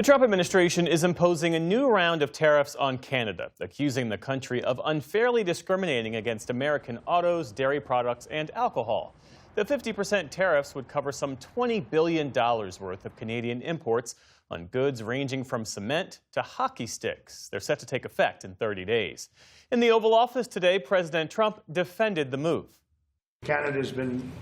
The Trump administration is imposing a new round of tariffs on Canada, accusing the country of unfairly discriminating against American autos, dairy products, and alcohol. The 50% tariffs would cover some $20 billion worth of Canadian imports on goods ranging from cement to hockey sticks. They're set to take effect in 30 days. In the Oval Office today, President Trump defended the move. Canada's been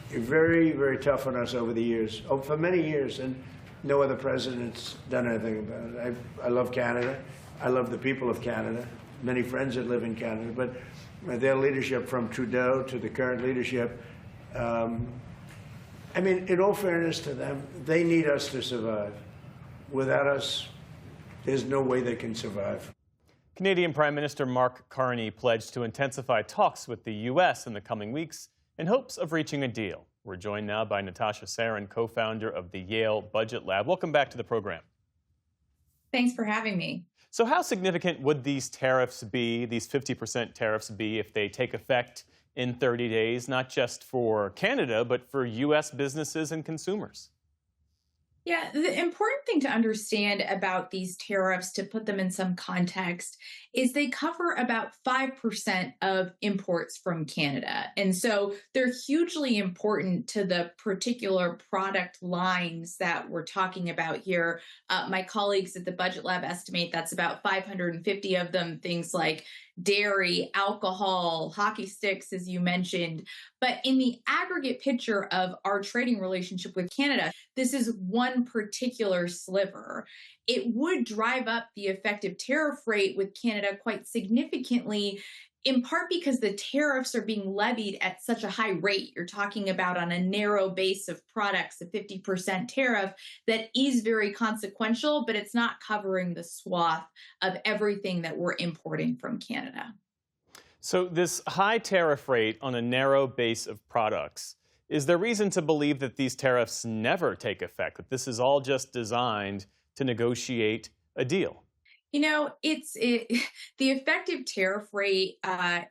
very, very tough on us over the years, for many years, and no other president's done anything about it. I love Canada. I love the people of Canada. Many friends that live in Canada, but their leadership, from Trudeau to the current leadership, I mean, in all fairness to them, they need us to survive. Without us, there's no way they can survive. Canadian Prime Minister Mark Carney pledged to intensify talks with the U.S. in the coming weeks in hopes of reaching a deal. We're joined now by Natasha Sarin, co-founder of the Yale Budget Lab. Welcome back to the program. Thanks for having me. So how significant would these tariffs be, these 50% tariffs be, if they take effect in 30 days, not just for Canada, but for U.S. businesses and consumers? Yeah, the important thing to understand about these tariffs, to put them in some context, is they cover about 5% of imports from Canada. And so they're hugely important to the particular product lines that we're talking about here. My colleagues at the Budget Lab estimate that's about 550 of them, things like dairy, alcohol, hockey sticks, as you mentioned. But in the aggregate picture of our trading relationship with Canada, this is one particular sliver. It would drive up the effective tariff rate with Canada quite significantly, in part because the tariffs are being levied at such a high rate. You're talking about, on a narrow base of products, a 50% tariff that is very consequential, but it's not covering the swath of everything that we're importing from Canada. So this high tariff rate on a narrow base of products, is there reason to believe that these tariffs never take effect, that this is all just designed to negotiate a deal? You know, the effective tariff rate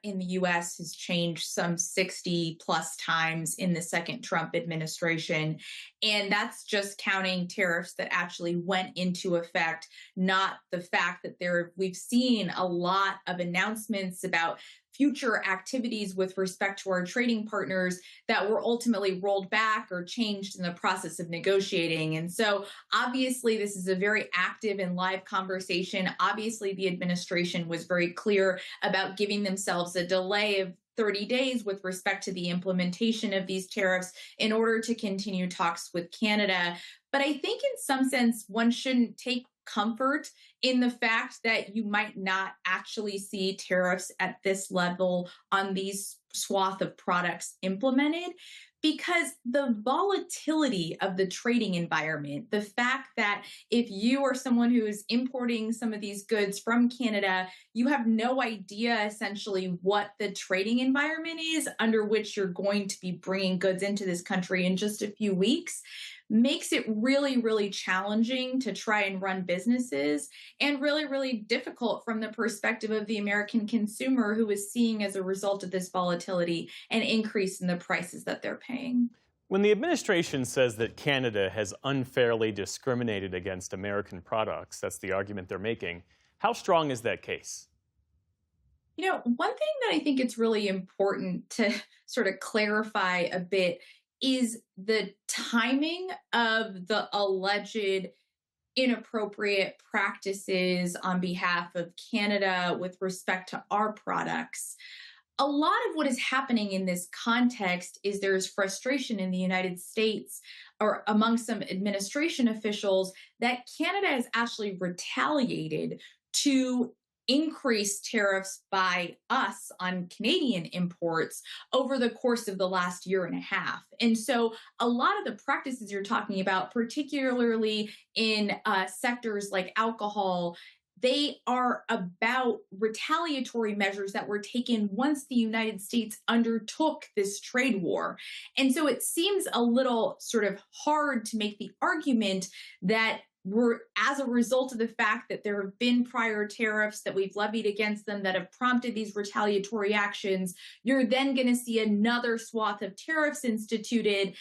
in the U.S. has changed some 60 plus times in the second Trump administration. And that's just counting tariffs that actually went into effect, not the fact that we've seen a lot of announcements about future activities with respect to our trading partners that were ultimately rolled back or changed in the process of negotiating. And so obviously this is a very active and live conversation. Obviously the administration was very clear about giving themselves a delay of 30 days with respect to the implementation of these tariffs in order to continue talks with Canada. But I think in some sense, one shouldn't take comfort in the fact that you might not actually see tariffs at this level on these swath of products implemented, because the volatility of the trading environment, the fact that if you are someone who is importing some of these goods from Canada, you have no idea essentially what the trading environment is under which you're going to be bringing goods into this country in just a few weeks, makes it really, really challenging to try and run businesses, and really, really difficult from the perspective of the American consumer, who is seeing, as a result of this volatility, an increase in the prices that they're paying. When the administration says that Canada has unfairly discriminated against American products, that's the argument they're making, how strong is that case? You know, one thing that I think it's really important to sort of clarify a bit is the timing of the alleged inappropriate practices on behalf of Canada with respect to our products. A lot of what is happening in this context is there's frustration in the United States, or among some administration officials, that Canada has actually retaliated to increase tariffs by us on Canadian imports over the course of the last year and a half. And so a lot of the practices you're talking about, particularly in sectors like alcohol, they are about retaliatory measures that were taken once the United States undertook this trade war. And so it seems a little sort of hard to make the argument that as a result of the fact that there have been prior tariffs that we've levied against them that have prompted these retaliatory actions, you're then going to see another swath of tariffs instituted.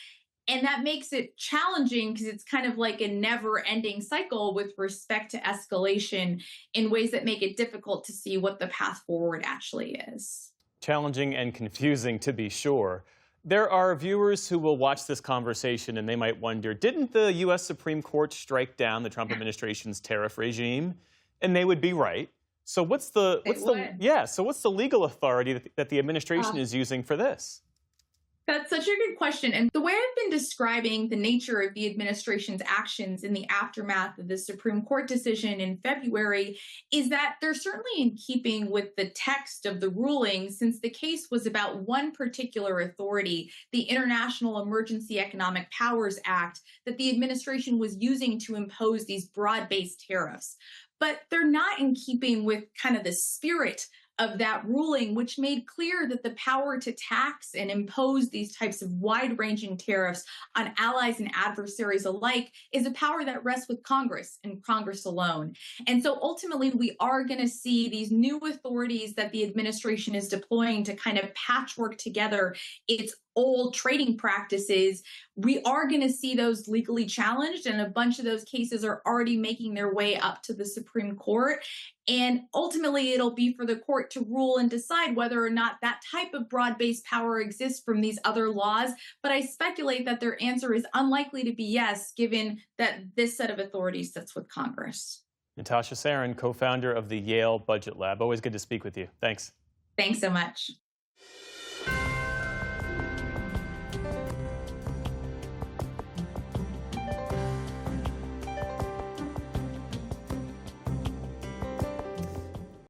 And that makes it challenging because it's kind of like a never ending cycle with respect to escalation in ways that make it difficult to see what the path forward actually is. Challenging and confusing, to be sure. There are viewers who will watch this conversation and they might wonder, didn't the U.S. Supreme Court strike down the Trump administration's tariff regime? And they would be right. So what's the legal authority that the administration is using for this? That's such a good question. And the way I've been describing the nature of the administration's actions in the aftermath of the Supreme Court decision in February is that they're certainly in keeping with the text of the ruling, since the case was about one particular authority, the International Emergency Economic Powers Act, that the administration was using to impose these broad-based tariffs. But they're not in keeping with kind of the spirit of that ruling, which made clear that the power to tax and impose these types of wide-ranging tariffs on allies and adversaries alike is a power that rests with Congress and Congress alone. And so ultimately, we are going to see these new authorities that the administration is deploying to kind of patchwork together its old trading practices. We are going to see those legally challenged, and a bunch of those cases are already making their way up to the Supreme Court. And ultimately, it'll be for the court to rule and decide whether or not that type of broad-based power exists from these other laws. But I speculate that their answer is unlikely to be yes, given that this set of authorities sits with Congress. Natasha Sarin, co-founder of the Yale Budget Lab. Always good to speak with you. Thanks. Thanks so much.